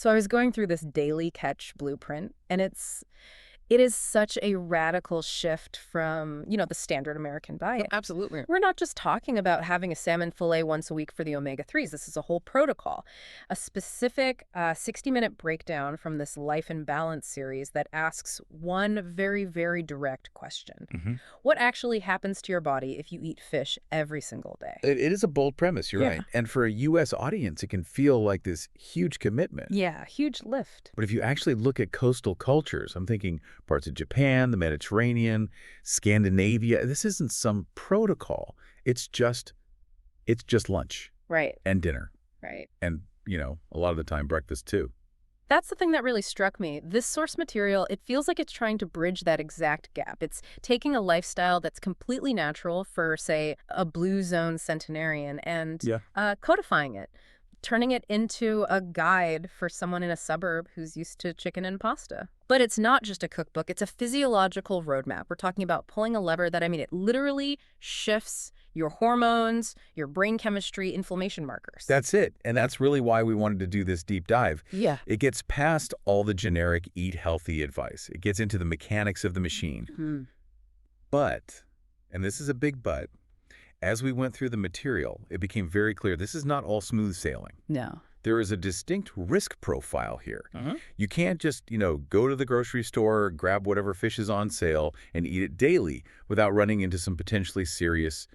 So I was going through this daily catch blueprint, and it is such a radical shift from, the standard American No, diet. absolutely. We're not just talking about having a salmon fillet once a week for the omega-3s. This is a whole protocol, a specific 60-minute breakdown from this Life in Balance series that asks one very, very direct question. Hmm. What actually happens to your body if you eat fish every single day? It is a bold premise, you're Yeah. right. And for a U.S. audience, it can feel like this huge commitment. Yeah, huge lift. But if you actually look at coastal cultures, I'm thinking parts of Japan, the Mediterranean, Scandinavia, this isn't some protocol. It's just lunch Right, and dinner right. and, a lot of the time breakfast too. That's the thing that really struck me. This source material, it feels like it's trying to bridge that exact gap. It's taking a lifestyle that's completely natural for, say, a blue zone centenarian and Yeah. codifying it, turning it into a guide for someone in a suburb who's used to chicken and pasta. But it's not just a cookbook. It's a physiological roadmap. We're talking about pulling a lever that, it literally shifts your hormones, your brain chemistry, inflammation markers. That's it. And that's really why we wanted to do this deep dive. Yeah. It gets past all the generic eat healthy advice. It gets into the mechanics of the machine. Hmm. But, and this is a big but, as we went through the material, it became very clear this is not all smooth sailing. No. There is a distinct risk profile here. Uh-huh. You can't just, go to the grocery store, grab whatever fish is on sale, and eat it daily without running into some potentially serious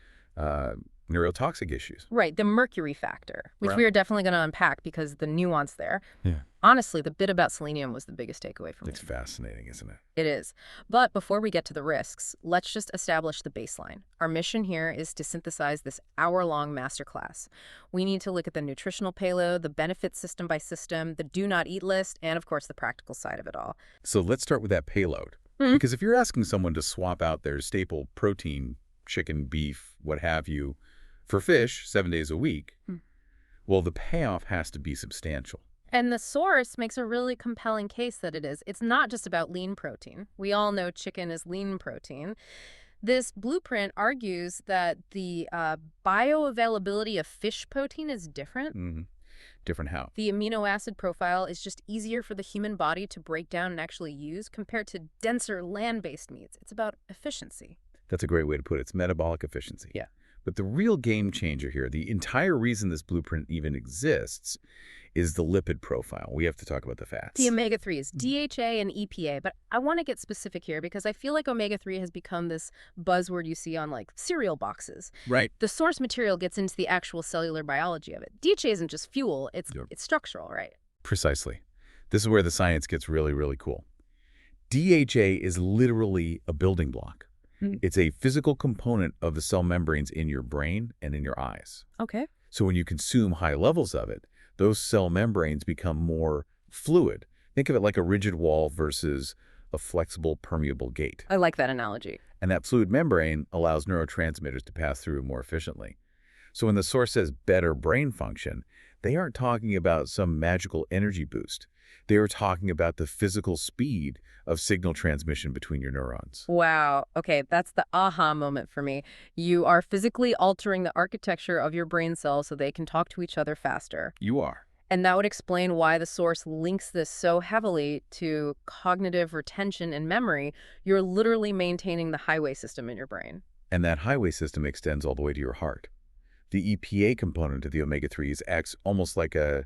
neurotoxic issues. Right, the mercury factor, which Right. we are definitely going to unpack because the nuance there. Yeah. Honestly, the bit about selenium was the biggest takeaway for me. It's fascinating, isn't it? It is. But before we get to the risks, let's just establish the baseline. Our mission here is to synthesize this hour-long masterclass. We need to look at the nutritional payload, the benefit system by system, the do-not-eat list, and, of course, the practical side of it all. So let's start with that payload. Mhm. Because if you're asking someone to swap out their staple protein, chicken, beef, what have you, for fish 7 days a week, well, the payoff has to be substantial. And the source makes a really compelling case that it is. It's not just about lean protein. We all know chicken is lean protein. This blueprint argues that the bioavailability of fish protein is different. Mhm. Different how? The amino acid profile is just easier for the human body to break down and actually use compared to denser land-based meats. It's about efficiency. That's a great way to put it. It's metabolic efficiency. Yeah. But the real game changer here, the entire reason this blueprint even exists, is the lipid profile. We have to talk about the fats. The omega-3s, DHA and EPA. But I want to get specific here because I feel like omega-3 has become this buzzword you see on like cereal boxes. Right. The source material gets into the actual cellular biology of it. DHA isn't just fuel, it's structural, right? Precisely. This is where the science gets really, really cool. DHA is literally a building block. It's a physical component of the cell membranes in your brain and in your eyes. Okay. So when you consume high levels of it, those cell membranes become more fluid. Think of it like a rigid wall versus a flexible, permeable gate. I like that analogy. And that fluid membrane allows neurotransmitters to pass through more efficiently. So when the source says better brain function, they aren't talking about some magical energy boost. They are talking about the physical speed of signal transmission between your neurons. Wow. Okay, that's the aha moment for me. You are physically altering the architecture of your brain cells so they can talk to each other faster. You are. And that would explain why the source links this so heavily to cognitive retention and memory. You're literally maintaining the highway system in your brain. And that highway system extends all the way to your heart. The EPA component of the omega-3s acts almost like a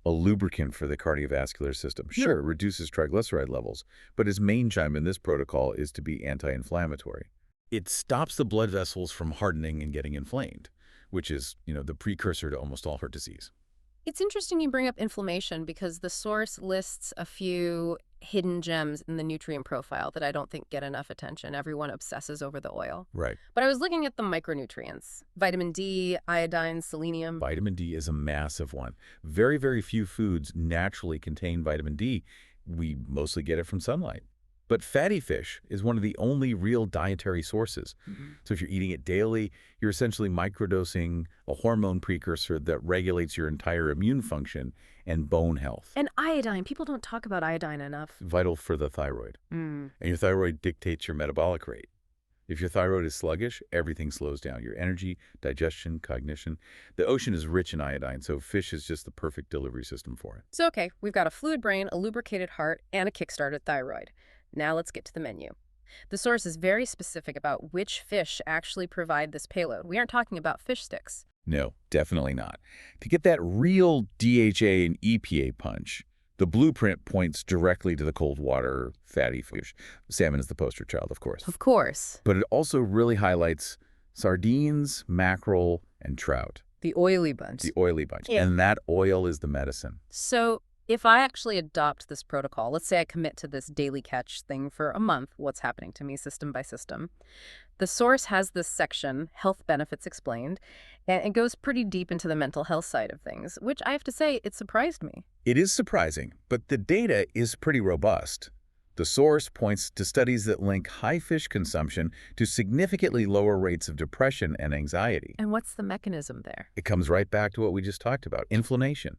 lubricant for the cardiovascular system. Sure, it reduces triglyceride levels, but its main chime in this protocol is to be anti-inflammatory. It stops the blood vessels from hardening and getting inflamed, which is, the precursor to almost all heart disease. It's interesting you bring up inflammation because the source lists a few hidden gems in the nutrient profile that I don't think get enough attention. Everyone obsesses over the oil. Right. But I was looking at the micronutrients. Vitamin D, iodine, selenium. Vitamin D is a massive one. Very, very few foods naturally contain vitamin D. We mostly get it from sunlight. But fatty fish is one of the only real dietary sources. So if you're eating it daily, you're essentially microdosing a hormone precursor that regulates your entire immune function and bone health. And iodine. People don't talk about iodine enough. Vital for the thyroid. And your thyroid dictates your metabolic rate. If your thyroid is sluggish, everything slows down. Your energy, digestion, cognition. The ocean is rich in iodine, so fish is just the perfect delivery system for it. So, okay, we've got a fluid brain, a lubricated heart, and a kickstarted thyroid. Now let's get to the menu. The source is very specific about which fish actually provide this payload. We aren't talking about fish sticks. No, definitely not. To get that real DHA and EPA punch, the blueprint points directly to the cold water fatty fish. Salmon is the poster child, of course. Of course. But it also really highlights sardines, mackerel, and trout. The oily bunch. The oily bunch. Yeah. And that oil is the medicine. So if I actually adopt this protocol, let's say I commit to this daily catch thing for a month, what's happening to me system by system? The source has this section, Health Benefits Explained, and it goes pretty deep into the mental health side of things, which I have to say, it surprised me. It is surprising, but the data is pretty robust. The source points to studies that link high fish consumption to significantly lower rates of depression and anxiety. And what's the mechanism there? It comes right back to what we just talked about, inflammation.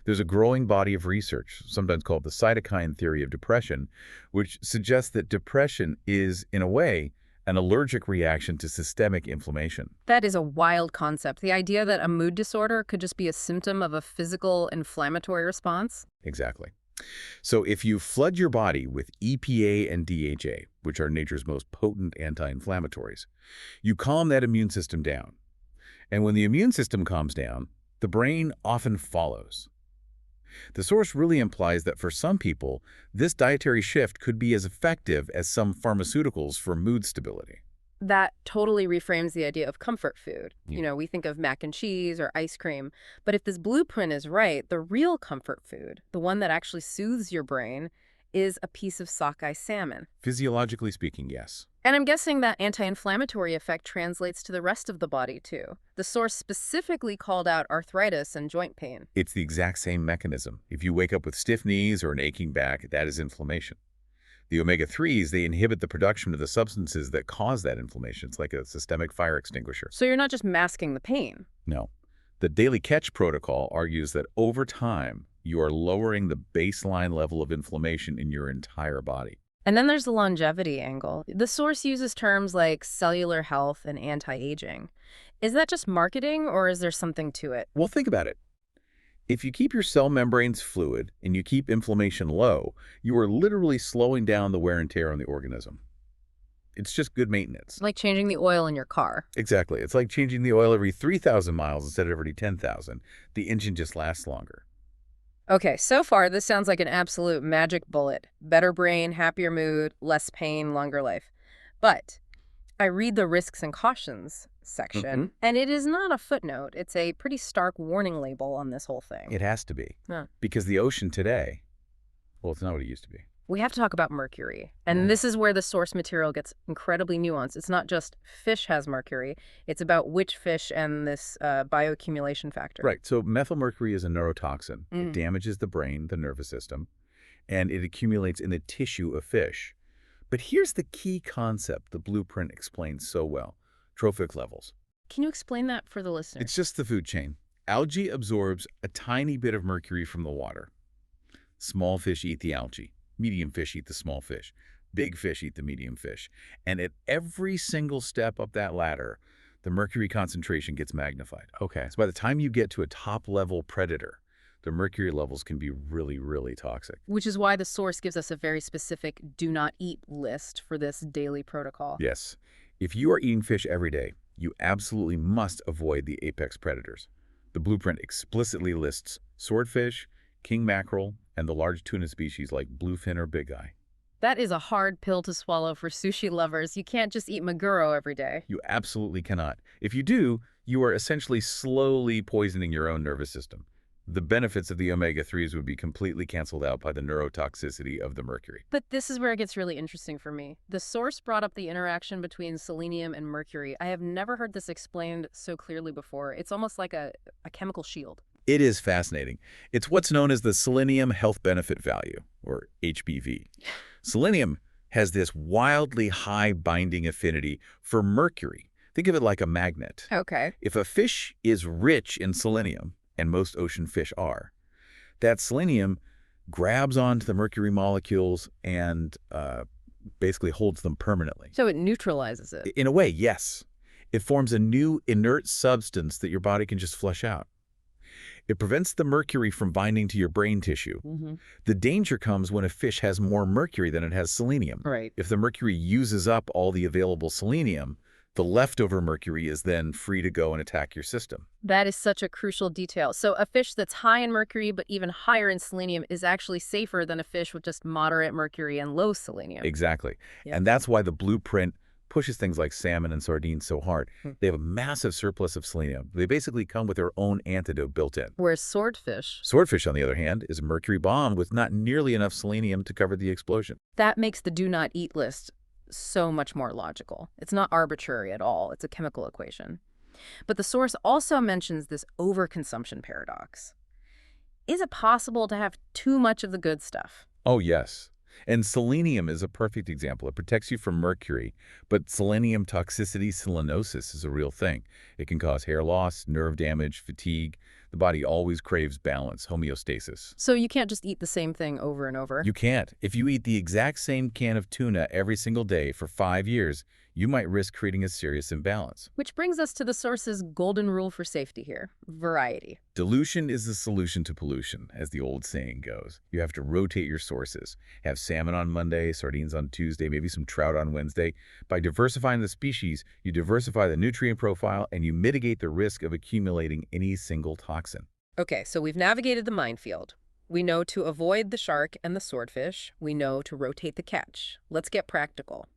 There's a growing body of research, sometimes called the cytokine theory of depression, which suggests that depression is, in a way, an allergic reaction to systemic inflammation. That is a wild concept. The idea that a mood disorder could just be a symptom of a physical inflammatory response? Exactly. So if you flood your body with EPA and DHA, which are nature's most potent anti-inflammatories, you calm that immune system down. And when the immune system calms down, the brain often follows. The source really implies that for some people, this dietary shift could be as effective as some pharmaceuticals for mood stability. That totally reframes the idea of comfort food. Yeah. You know, we think of mac and cheese or ice cream. But if this blueprint is right, the real comfort food, the one that actually soothes your brain, is a piece of sockeye salmon. Physiologically speaking, yes. And I'm guessing that anti-inflammatory effect translates to the rest of the body, too. The source specifically called out arthritis and joint pain. It's the exact same mechanism. If you wake up with stiff knees or an aching back, that is inflammation. The omega-3s, they inhibit the production of the substances that cause that inflammation. It's like a systemic fire extinguisher. So you're not just masking the pain. No. The daily catch protocol argues that over time, you are lowering the baseline level of inflammation in your entire body. And then there's the longevity angle. The source uses terms like cellular health and anti-aging. Is that just marketing, or is there something to it? Well, think about it. If you keep your cell membranes fluid and you keep inflammation low, you are literally slowing down the wear and tear on the organism. It's just good maintenance. Like changing the oil in your car. Exactly. It's like changing the oil every 3,000 miles instead of every 10,000. The engine just lasts longer. Okay, so far this sounds like an absolute magic bullet. Better brain, happier mood, less pain, longer life. But I read the risks and cautions section, and it is not a footnote. It's a pretty stark warning label on this whole thing. It has to be. Huh. Because the ocean today, well, it's not what it used to be. We have to talk about mercury. And this is where the source material gets incredibly nuanced. It's not just fish has mercury. It's about which fish and this bioaccumulation factor. Right. So methylmercury is a neurotoxin. It damages the brain, the nervous system, and it accumulates in the tissue of fish. But here's the key concept the blueprint explains so well. Trophic levels. Can you explain that for the listener? It's just the food chain. Algae absorbs a tiny bit of mercury from the water. Small fish eat the algae. Medium fish eat the small fish. Big fish eat the medium fish. And at every single step up that ladder, the mercury concentration gets magnified. Okay. So by the time you get to a top-level predator, the mercury levels can be really, really toxic. Which is why the source gives us a very specific do not eat list for this daily protocol. Yes. If you are eating fish every day, you absolutely must avoid the apex predators. The blueprint explicitly lists swordfish, king mackerel, and the large tuna species like bluefin or big eye. That is a hard pill to swallow for sushi lovers. You can't just eat maguro every day. You absolutely cannot. If you do, you are essentially slowly poisoning your own nervous system. The benefits of the omega-3s would be completely canceled out by the neurotoxicity of the mercury. But this is where it gets really interesting for me. The source brought up the interaction between selenium and mercury. I have never heard this explained so clearly before. It's almost like a chemical shield. It is fascinating. It's what's known as the selenium health benefit value, or HBV. Selenium has this wildly high binding affinity for mercury. Think of it like a magnet. Okay. If a fish is rich in selenium, and most ocean fish are, that selenium grabs onto the mercury molecules and basically holds them permanently. So it neutralizes it. In a way, yes. It forms a new inert substance that your body can just flush out. It prevents the mercury from binding to your brain tissue. The danger comes when a fish has more mercury than it has selenium. Right. If the mercury uses up all the available selenium, the leftover mercury is then free to go and attack your system. That is such a crucial detail. So a fish that's high in mercury but even higher in selenium is actually safer than a fish with just moderate mercury and low selenium. Exactly. Yeah. And that's why the blueprint pushes things like salmon and sardines so hard. They have a massive surplus of selenium. They basically come with their own antidote built in. Whereas swordfish, Swordfish, on the other hand, is a mercury bomb with not nearly enough selenium to cover the explosion. that makes the do not eat list so much more logical. It's not arbitrary at all. It's a chemical equation. But the source also mentions this overconsumption paradox. Is it possible to have too much of the good stuff? Oh, yes. And selenium is a perfect example. It protects you from mercury, but selenium toxicity, selenosis, is a real thing. It can cause hair loss, nerve damage, fatigue. The body always craves balance, homeostasis. So you can't just eat the same thing over and over? You can't. If you eat the exact same can of tuna every single day for 5 years, you might risk creating a serious imbalance. Which brings us to the source's golden rule for safety here: variety. Dilution is the solution to pollution, as the old saying goes. You have to rotate your sources. Have salmon on Monday, sardines on Tuesday, maybe some trout on Wednesday. By diversifying the species, you diversify the nutrient profile and you mitigate the risk of accumulating any single toxin. Okay, so we've navigated the minefield. We know to avoid the shark and the swordfish. We know to rotate the catch. Let's get practical.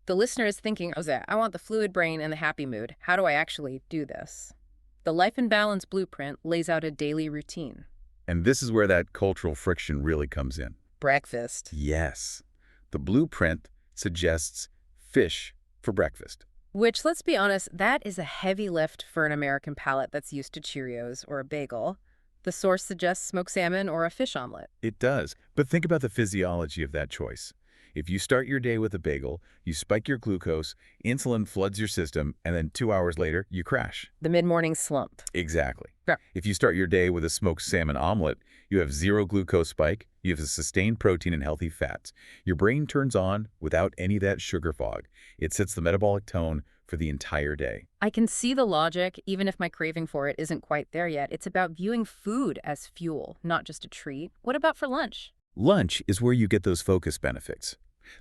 The listener is thinking, Jose, I want the fluid brain and the happy mood. How do I actually do this? The Life in Balance blueprint lays out a daily routine. And this is where that cultural friction really comes in. Breakfast. Yes. The blueprint suggests fish for breakfast. Which, let's be honest, that is a heavy lift for an American palate that's used to Cheerios or a bagel. The source suggests smoked salmon or a fish omelet. It does. But think about the physiology of that choice. If you start your day with a bagel, you spike your glucose, insulin floods your system, and then 2 hours later, you crash. The mid-morning slump. Exactly. Yeah. If you start your day with a smoked salmon omelet, you have zero glucose spike, you have a sustained protein and healthy fats. Your brain turns on without any of that sugar fog. It sets the metabolic tone for the entire day. I can see the logic, even if my craving for it isn't quite there yet. It's about viewing food as fuel, not just a treat. What about for lunch? Lunch is where you get those focus benefits.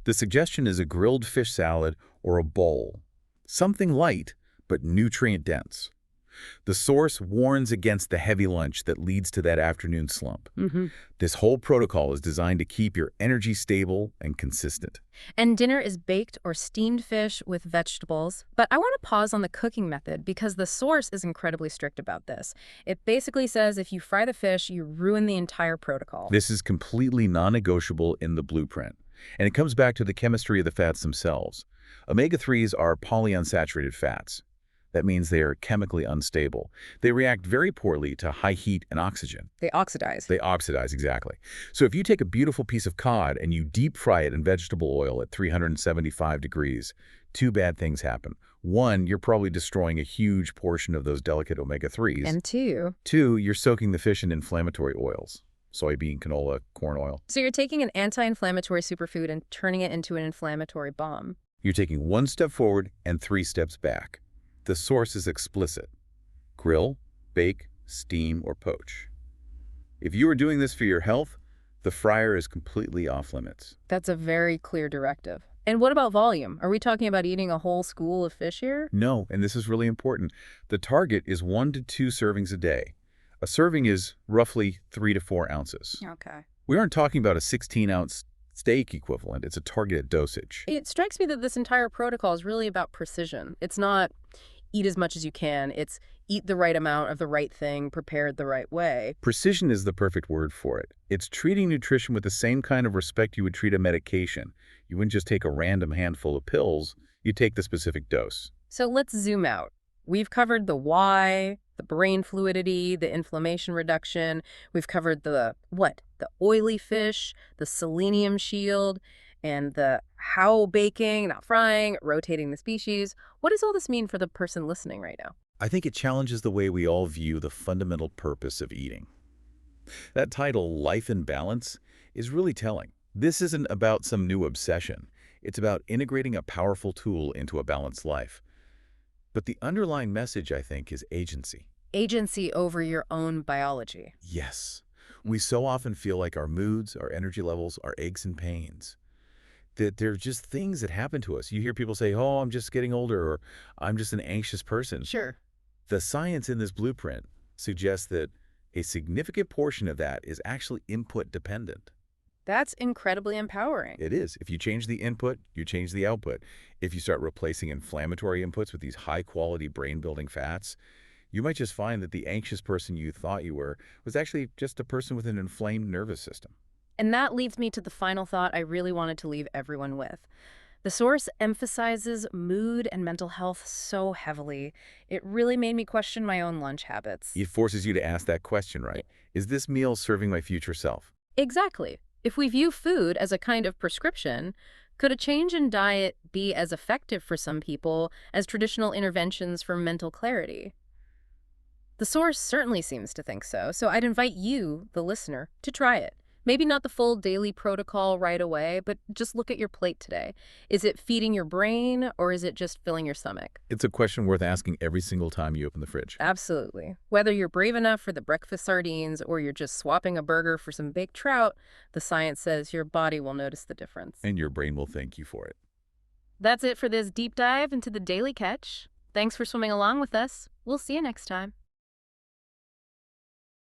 The suggestion is a grilled fish salad or a bowl. Something light, but nutrient-dense. The source warns against the heavy lunch that leads to that afternoon slump. This whole protocol is designed to keep your energy stable and consistent. And dinner is baked or steamed fish with vegetables. But I want to pause on the cooking method because the source is incredibly strict about this. It basically says if you fry the fish, you ruin the entire protocol. This is completely non-negotiable in the blueprint. And it comes back to the chemistry of the fats themselves. Omega-3s are polyunsaturated fats. That means they are chemically unstable. They react very poorly to high heat and oxygen. They oxidize. They oxidize, exactly. So if you take a beautiful piece of cod and you deep fry it in vegetable oil at 375 degrees, two bad things happen. One, you're probably destroying a huge portion of those delicate omega-3s. And two, you're soaking the fish in inflammatory oils. Soybean, canola, corn oil. so you're taking an anti-inflammatory superfood and turning it into an inflammatory bomb. You're taking 1 step forward and 3 steps back. The source is explicit. Grill, bake, steam, or poach. If you are doing this for your health, the fryer is completely off limits. That's a very clear directive. And what about volume? Are we talking about eating a whole school of fish here? No, and this is really important. The target is 1 to 2 servings a day. A serving is roughly 3 to 4 ounces. Okay. We aren't talking about a 16-ounce steak equivalent. It's a targeted dosage. It strikes me that this entire protocol is really about precision. It's not eat as much as you can. It's eat the right amount of the right thing, prepared the right way. Precision is the perfect word for it. It's treating nutrition with the same kind of respect you would treat a medication. You wouldn't just take a random handful of pills. You take the specific dose. So let's zoom out. We've covered the why, the brain fluidity, the inflammation reduction. We've covered the what? The oily fish, the selenium shield, and the how baking, not frying, rotating the species. What does all this mean for the person listening right now? I think it challenges the way we all view the fundamental purpose of eating. That title, Life in Balance, is really telling. This isn't about some new obsession. It's about integrating a powerful tool into a balanced life. But the underlying message, I think, is agency. Agency over your own biology. Yes. We so often feel like our moods, our energy levels, our aches and pains, that they're just things that happen to us. You hear people say, oh, I'm just getting older, or I'm just an anxious person. Sure. The science in this blueprint suggests that a significant portion of that is actually input dependent. That's incredibly empowering. It is. If you change the input, you change the output. If you start replacing inflammatory inputs with these high-quality brain-building fats, you might just find that the anxious person you thought you were was actually just a person with an inflamed nervous system. And that leads me to the final thought I really wanted to leave everyone with. The source emphasizes mood and mental health so heavily, it really made me question my own lunch habits. It forces you to ask that question, right? Is this meal serving my future self? Exactly. If we view food as a kind of prescription, could a change in diet be as effective for some people as traditional interventions for mental clarity? The source certainly seems to think so, so I'd invite you, the listener, to try it. Maybe not the full daily protocol right away, but just look at your plate today. Is it feeding your brain or is it just filling your stomach? It's a question worth asking every single time you open the fridge. Absolutely. Whether you're brave enough for the breakfast sardines or you're just swapping a burger for some baked trout, the science says your body will notice the difference. And your brain will thank you for it. That's it for this deep dive into the Daily Catch. Thanks for swimming along with us. We'll see you next time.